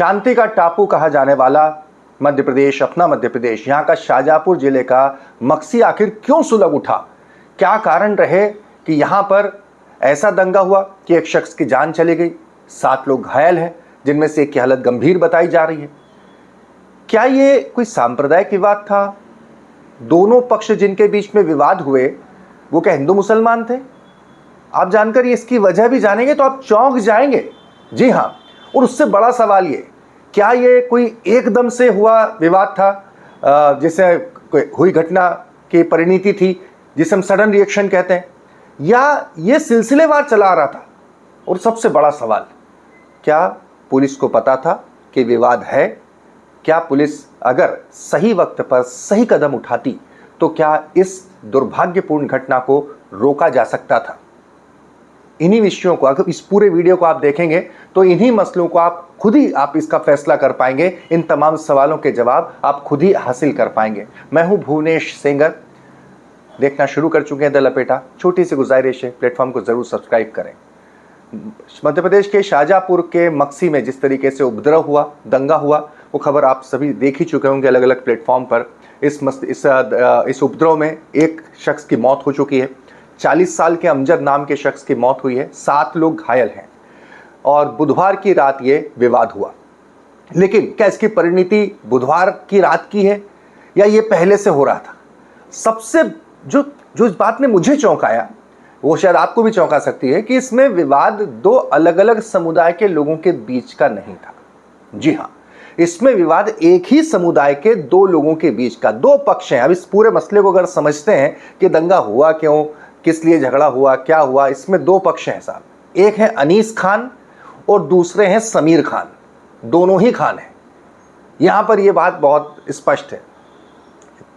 शांति का टापू कहा जाने वाला मध्य प्रदेश, अपना मध्य प्रदेश, यहाँ का शाहजहाँपुर जिले का मक्सी आखिर क्यों सुलग उठा? क्या कारण रहे कि यहाँ पर ऐसा दंगा हुआ कि एक शख्स की जान चली गई, 7 लोग घायल हैं, जिनमें से एक की हालत गंभीर बताई जा रही है। क्या ये कोई सांप्रदायिक विवाद था? दोनों पक्ष जिनके बीच में विवाद हुए वो क्या हिंदू मुसलमान थे? आप जानकर इसकी वजह भी जानेंगे तो आप चौंक जाएंगे। जी हाँ, और उससे बड़ा सवाल ये, क्या ये कोई एकदम से हुआ विवाद था, जिसे हुई घटना की परिणति थी, जिसे हम सडन रिएक्शन कहते हैं, या ये सिलसिलेवार चला आ रहा था? और सबसे बड़ा सवाल, क्या पुलिस को पता था कि विवाद है? क्या पुलिस अगर सही वक्त पर सही कदम उठाती तो क्या इस दुर्भाग्यपूर्ण घटना को रोका जा सकता था? इन्हीं विषयों को, अगर इस पूरे वीडियो को आप देखेंगे तो इन्हीं मसलों को आप इसका फैसला कर पाएंगे। इन तमाम सवालों के जवाब आप खुद ही हासिल कर पाएंगे। मैं हूं भुवनेश सेंगर। देखना शुरू कर चुके हैं द लपेटा। छोटी सी गुजारिश है, प्लेटफॉर्म को जरूर सब्सक्राइब करें। मध्य प्रदेश के शाहजहाँपुर के मक्सी में जिस तरीके से उपद्रव हुआ, दंगा हुआ, वो खबर आप सभी देख ही चुके होंगे अलग अलग प्लेटफॉर्म पर। इस उपद्रव में एक शख्स की मौत हो चुकी है। 40 साल के अमजद नाम के शख्स की मौत हुई है। 7 लोग घायल हैं और बुधवार की रात ये विवाद हुआ। लेकिन क्या इसकी परिणति बुधवार की रात की है या ये पहले से हो रहा था? सबसे जो इस बात ने मुझे चौंकाया, वो शायद आपको भी चौंका सकती है, कि इसमें विवाद 2 अलग अलग समुदाय के लोगों के बीच का नहीं था। जी हाँ, इसमें विवाद एक ही समुदाय के 2 लोगों के बीच का, 2 पक्ष हैं। अब इस पूरे मसले को अगर समझते हैं कि दंगा हुआ क्यों, किस लिए झगड़ा हुआ, क्या हुआ, इसमें 2 पक्ष हैं साहब। एक है अनीस खान और दूसरे हैं समीर खान। दोनों ही खान हैं। यहां पर यह बात बहुत स्पष्ट है।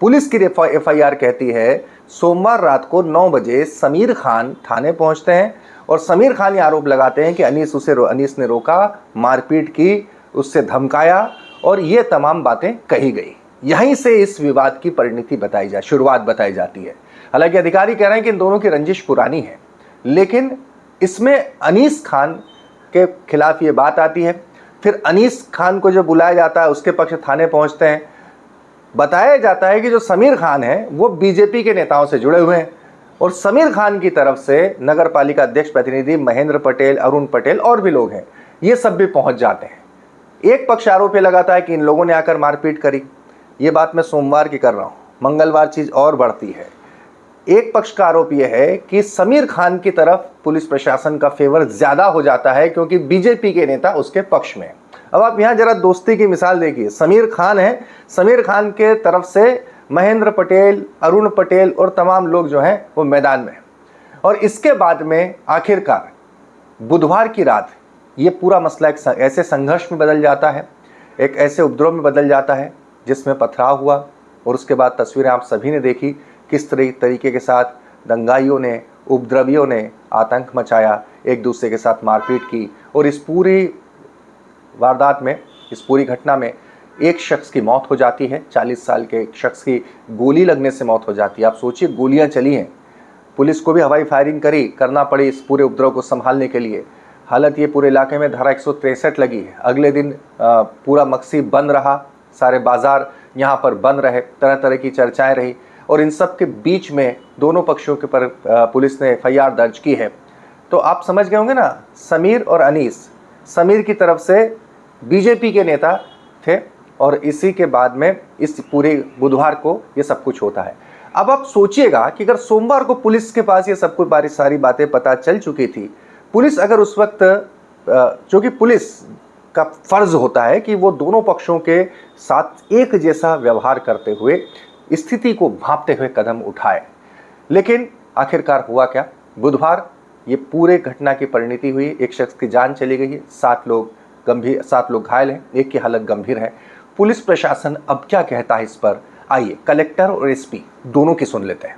पुलिस की FIR कहती है सोमवार रात को 9 बजे समीर खान थाने पहुंचते हैं और समीर खान ये आरोप लगाते हैं कि अनीस ने रोका, मारपीट की, उससे धमकाया और ये तमाम बातें कही गई। यहीं से इस विवाद की परिणति शुरुआत बताई जाती है। हालांकि अधिकारी कह रहे हैं कि इन दोनों की रंजिश पुरानी है, लेकिन इसमें अनीस खान के खिलाफ ये बात आती है। फिर अनीस खान को जब बुलाया जाता है, उसके पक्ष थाने पहुंचते हैं। बताया जाता है कि जो समीर खान है वो बीजेपी के नेताओं से जुड़े हुए हैं और समीर खान की तरफ से नगर पालिका अध्यक्ष प्रतिनिधि महेंद्र पटेल, अरुण पटेल और भी लोग हैं, ये सब भी पहुंच जाते हैं। एक पक्ष आरोप लगाता है कि इन लोगों ने आकर मारपीट करी। ये बात मैं सोमवार की कर रहा हूँ, मंगलवार चीज और बढ़ती है। एक पक्ष का आरोप यह है कि समीर खान की तरफ पुलिस प्रशासन का फेवर ज्यादा हो जाता है क्योंकि बीजेपी के नेता उसके पक्ष में। अब आप यहां जरा दोस्ती की मिसाल देखिए। समीर खान है, समीर खान के तरफ से महेंद्र पटेल, अरुण पटेल और तमाम लोग जो हैं वो मैदान में। और इसके बाद में आखिरकार बुधवार की रात ये पूरा मसला एक ऐसे संघर्ष में बदल जाता है, एक ऐसे उपद्रव में बदल जाता है जिसमें पथराव हुआ। और उसके बाद तस्वीरें आप सभी ने देखी, किस तरीके के साथ दंगाइयों ने, उपद्रवियों ने आतंक मचाया, एक दूसरे के साथ मारपीट की। और इस पूरी वारदात में, इस पूरी घटना में एक शख्स की मौत हो जाती है। 40 साल के एक शख्स की गोली लगने से मौत हो जाती है। आप सोचिए, गोलियां चली हैं, पुलिस को भी हवाई फायरिंग करना पड़ी इस पूरे उपद्रव को संभालने के लिए। हालत ये पूरे इलाके में धारा 163 लगी है। अगले दिन पूरा मक्सी बंद रहा, सारे बाजार यहाँ पर बंद रहे, तरह तरह की चर्चाएं रही। और इन सब के बीच में दोनों पक्षों के पर पुलिस ने FIR दर्ज की है। तो आप समझ गए होंगे ना, समीर और अनीस, समीर की तरफ से बीजेपी के नेता थे और इसी के बाद में इस पूरे बुधवार को ये सब कुछ होता है। अब आप सोचिएगा कि अगर सोमवार को पुलिस के पास ये सब कुछ सारी बातें पता चल चुकी थी, पुलिस अगर उस वक्त, जो कि पुलिस का फर्ज होता है कि वो दोनों पक्षों के साथ एक जैसा व्यवहार करते हुए स्थिति को भांपते हुए कदम उठाए, लेकिन आखिरकार हुआ क्या? बुधवार ये पूरे घटना की परिणति हुई। एक शख्स की जान चली गई है, 7 लोग घायल हैं, एक की हालत गंभीर है। पुलिस प्रशासन अब क्या कहता है इस पर, आइए कलेक्टर और SP दोनों की सुन लेते हैं।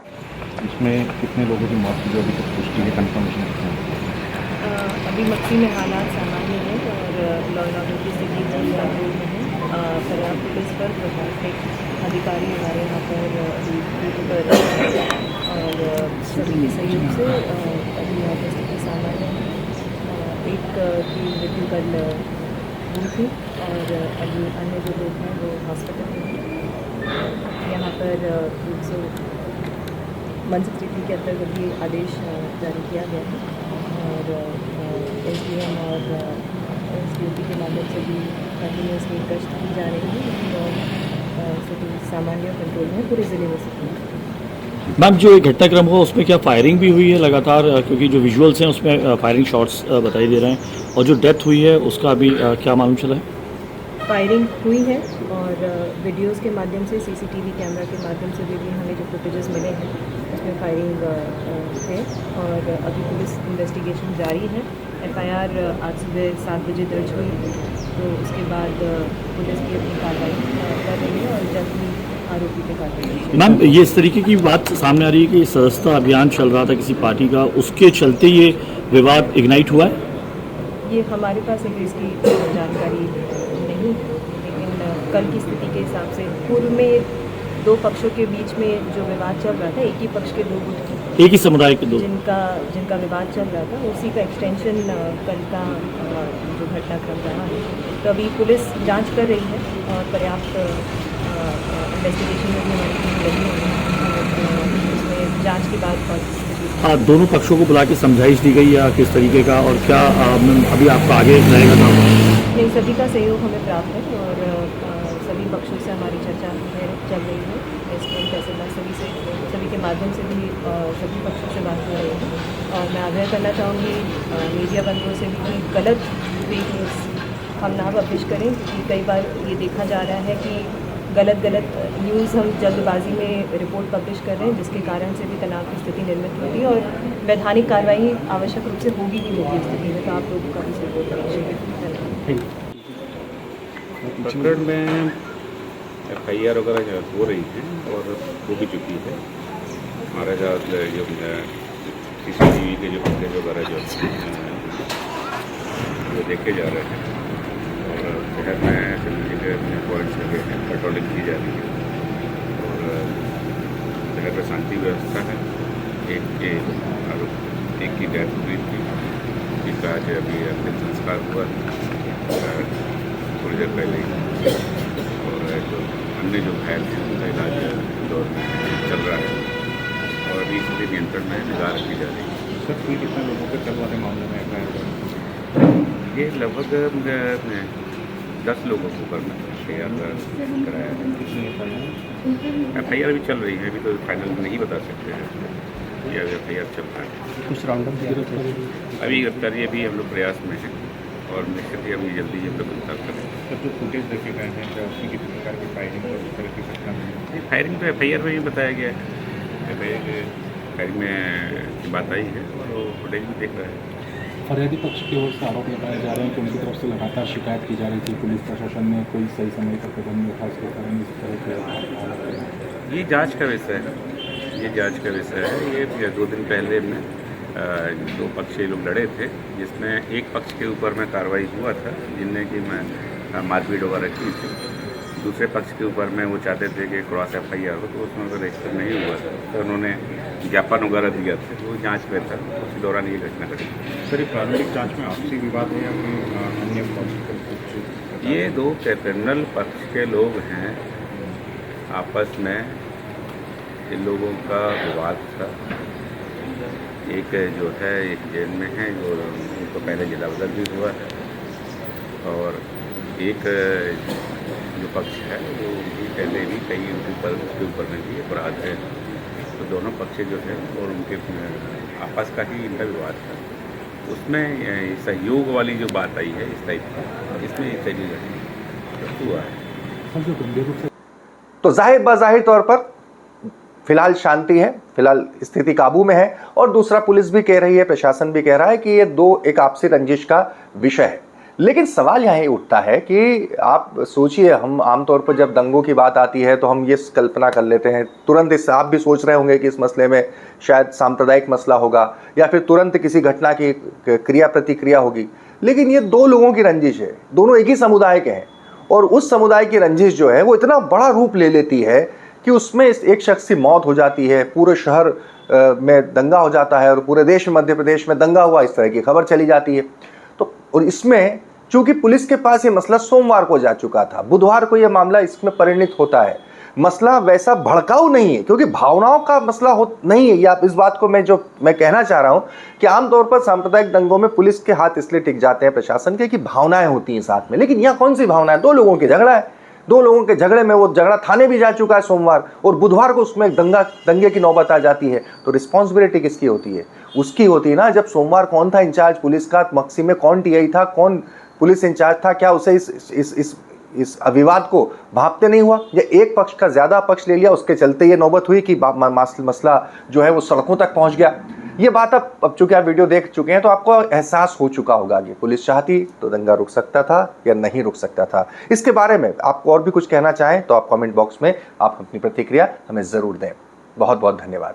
इसमें कितने लोगों की मौत की जो अभी तक पुष्टि है, कंफर्मेशन है? अभी मक्सी में हालात सामान्य हैं और लॉ एंड ऑर्डर की स्थिति कंट्रोल में है। पर्याप्त पुलिस पर प्रशासनिक अधिकारी हमारे यहाँ पर ड्यूटी पर और सभी के सहयोग से अभी यहाँ पर स्थिति सामान्य है। एक की मृत्यु कल हुई थी और अभी अन्य जो लोग हैं वो हॉस्पिटल में हैं। यहाँ पर 163 के अंतर्गत ये आदेश जारी किया गया है और SDM और SDOP के माध्यम से भी कंटिन्यूसली गश्त की जा रही है और स्थिति सामान्य कंट्रोल में पूरे ज़िले में स्थिति। मैम, जो एक घटनाक्रम हुआ उसमें क्या फायरिंग भी हुई है लगातार, क्योंकि जो विजुअल्स हैं उसमें फायरिंग शॉट्स बताई दे रहे हैं, और जो डेथ हुई है उसका अभी क्या मालूम चला है? फायरिंग हुई है और वीडियोस के माध्यम से CCTV कैमरा के माध्यम से भी हमें जो फुटेजेस मिले हैं उसमें फायरिंग है और अभी पुलिस इन्वेस्टिगेशन जारी है। FIR आज सुबह 7 बजे दर्ज हुई, तो उसके बाद पुलिस भी अपनी कार्रवाई कर रही है और जल्द ही आरोपी पे कार्रवाई। मैम, ये इस तरीके की बात सामने आ रही है कि सदस्यता अभियान चल रहा था किसी पार्टी का, उसके चलते ये विवाद इग्नाइट हुआ है? ये हमारे पास अभी इसकी जानकारी नहीं है, लेकिन कल की स्थिति के हिसाब से पूर्व में दो पक्षों के बीच में जो विवाद चल रहा था, एक ही पक्ष के दो गुट थे, एक ही समुदाय के दो, जिनका विवाद चल रहा था, उसी का एक्सटेंशन कल का जो घटनाक्रम रहा है। तो अभी पुलिस जांच कर रही है और पर्याप्त इन्वेस्टिगेशन में भी हमारी टीम लगी हुई है और उसमें जांच के बाद स्थिति। दोनों पक्षों को बुला के समझाइश दी गई या किस तरीके का, और क्या अभी आपका आगे रहेगा काम? नहीं, सभी का सहयोग हमें प्राप्त है और सभी पक्षों से हमारी चर्चा चल रही है। SPM तहसीलदार सभी के माध्यम से भी सभी पक्षों से बात हो रही है और मैं आग्रह करना चाहूँगी मीडिया बंधुओं से भी कि गलत फेक न्यूज़ हम ना पब्लिश करें, क्योंकि कई बार ये देखा जा रहा है कि गलत न्यूज़ हम जल्दबाजी में रिपोर्ट पब्लिश कर रहे हैं, जिसके कारण से भी तनाव की स्थिति निर्मित होती है और वैधानिक कार्रवाई आवश्यक रूप से होगी ही होगी स्थिति में। तो आप लोगों का भी सपोर्ट करें। प्रकरण में FIR वगैरह हो रही है और हो भी चुकी है। हमारे साथ जो CCTV के जो फुटेज वगैरह जो देखे जा रहे हैं और शहर में सभी जगह पॉइंट्स लगे हैं, पेट्रोलिंग की जा रही है और शहर में शांति व्यवस्था है। एक की डेथ हुई थी, जिसका आज अभी अंतिम संस्कार हुआ थोड़ी देर पहले ही, और जो अन्य जो घायल हैं उनका इलाज दौर में चल रहा है और अभी स्थिति नियंत्रण में निगाह रखी जा रही है। सर, कुल कितने लोगों के कल वाले मामले में FIR? ये लगभग 10 लोगों को ऊपर में कराया है। FIR भी चल रही है, अभी तो फाइनल नहीं बता सकते हैं, ये FIR चल रहा है। कुछ राउंड अप गिरफ्तारी अभी गिरफ्तारी अभी हम लोग प्रयास में हैं और निश्चित ही हम जल्दी ये गिरफ्तार करें। सर, जो फुटेज देखे गए हैं क्या उसमें किसी प्रकार की फायरिंग और इस तरह की घटना नहीं? फायरिंग तो FIR में ही बताया गया है, फायरिंग में बात आई है और वो फुटेज भी देख रहा है। फरियादी पक्ष की ओर से आरोप लगाए जा रहे हैं कि उनकी तरफ से लगातार शिकायत की जा रही थी, पुलिस प्रशासन ने कोई सही समय पर कदम नहीं उठा, इसके कारण इस तरह के ये जांच का विषय है, ये जांच का विषय है। ये 2 दिन पहले में 2 पक्षी लोग लड़े थे, जिसमें एक पक्ष के ऊपर में कार्रवाई हुआ था, जिनने कि मैं मारपीट वगैरह की थी। दूसरे पक्ष के ऊपर में वो चाहते थे कि क्रॉस FIR हो, तो उसमें अगर रजिस्टर नहीं हुआ था तो उन्होंने ज्ञापन वगैरह दिया था, वो जांच में था, उसी दौरान ये घटना घटी। सर, ये प्रारंभिक जांच में आपसी विवाद है या कोई अन्य पक्ष? ये 2 क्रिमिनल पक्ष के लोग हैं, आपस में इन लोगों का विवाद था। एक जो है एक जेल में है, जो उनको पहले जिला बदल भी हुआ है, और एक जो पक्ष है वो भी पहले भी कई उसके ऊपर में भी अपराध है। तो दोनों पक्ष जो है और उनके आपस का ही इनका विवाद था, उसमें सहयोग वाली जो बात आई है इस टाइप की, इसमें एक तरीका हुआ है। तो जाहिर बाज़ाहिर तौर पर फिलहाल शांति है, फिलहाल स्थिति काबू में है, और दूसरा पुलिस भी कह रही है, प्रशासन भी कह रहा है कि ये एक आपसी रंजिश का विषय है। लेकिन सवाल यहाँ ये उठता है कि आप सोचिए, हम आमतौर पर जब दंगों की बात आती है तो हम ये कल्पना कर लेते हैं तुरंत, इससे आप भी सोच रहे होंगे कि इस मसले में शायद सांप्रदायिक मसला होगा या फिर तुरंत किसी घटना की क्रिया प्रतिक्रिया होगी। लेकिन ये 2 लोगों की रंजिश है, दोनों एक ही समुदाय के हैं, और उस समुदाय की रंजिश जो है वो इतना बड़ा रूप ले लेती है कि उसमें एक शख्स की मौत हो जाती है, पूरे शहर में दंगा हो जाता है और पूरे देश में, मध्य प्रदेश में दंगा हुआ, इस तरह की खबर चली जाती है। तो और इसमें चूंकि पुलिस के पास ये मसला सोमवार को जा चुका था, बुधवार को ये मामला इसमें परिणित होता है। मसला वैसा भड़काऊ नहीं है, क्योंकि भावनाओं का मसला नहीं है। ये आप इस बात को मैं कहना चाह रहा हूं कि आमतौर पर सांप्रदायिक दंगों में पुलिस के हाथ इसलिए टिक जाते हैं प्रशासन के कि भावनाएं होती हैं साथ में, लेकिन यहाँ कौन सी भावना है? 2 लोगों की झगड़ा है, 2 लोगों के झगड़े में वो झगड़ा थाने भी जा चुका है सोमवार, और बुधवार को उसमें दंगे की नौबत आ जाती है। तो रिस्पॉन्सिबिलिटी किसकी होती है? उसकी होती है ना। जब सोमवार कौन था इंचार्ज पुलिस का, मक्सी में कौन टीआई था, कौन पुलिस इंचार्ज था, क्या उसे इस विवाद को भांपते नहीं हुआ? या एक पक्ष का ज्यादा पक्ष ले लिया, उसके चलते ये नौबत हुई कि मसला जो है वो सड़कों तक पहुंच गया। ये बात अब चूंकि आप वीडियो देख चुके हैं तो आपको एहसास हो चुका होगा कि पुलिस चाहती तो दंगा रुक सकता था या नहीं रुक सकता था। इसके बारे में आपको और भी कुछ कहना चाहें तो आप कमेंट बॉक्स में आप अपनी प्रतिक्रिया हमें ज़रूर दें। बहुत बहुत धन्यवाद।